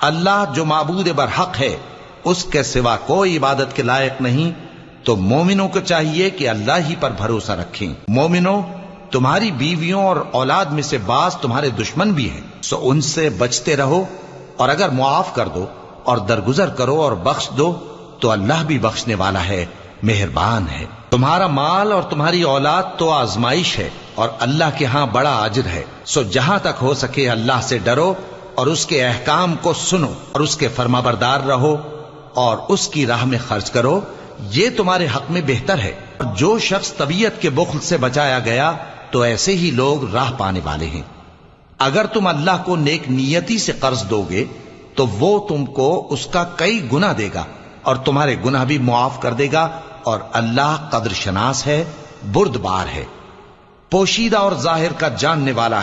अल्लाह जो माबूद बरहक है, उसके सिवा कोई इबादत के लायक नहीं। तो मोमिनों को चाहिए कि अल्लाह ही पर भरोसा रखें। मोमिनों, तुम्हारी बीवियों और औलाद में से बास तुम्हारे दुश्मन भी हैं, सो उनसे बचते रहो। और अगर मुआफ कर दो और दरगुजर करो और बख्श दो तो अल्लाह भी बख्शने वाला है, मेहरबान है। तुम्हारा माल और तुम्हारी औलाद तो आजमाइश है और अल्लाह के यहां बड़ा अजर है। सो जहां तक हो सके अल्लाह से डरो और उसके अहकाम को सुनो और उसके फरमाबरदार रहो और उसकी राह में खर्च करो, ये तुम्हारे हक में बेहतर है। जो शख्स तबीयत के बुख्ल से बचाया गया तो ऐसे ही लोग राह पाने वाले हैं। अगर तुम अल्लाह को नेक नियति से कर्ज दोगे तो वो तुमको उसका कई गुना देगा और तुम्हारे गुनाह भी मुआफ कर देगा। और अल्लाह कद्र शनास है, बुर्दबार है, पोशीदा और जाहिर का जानने वाला है।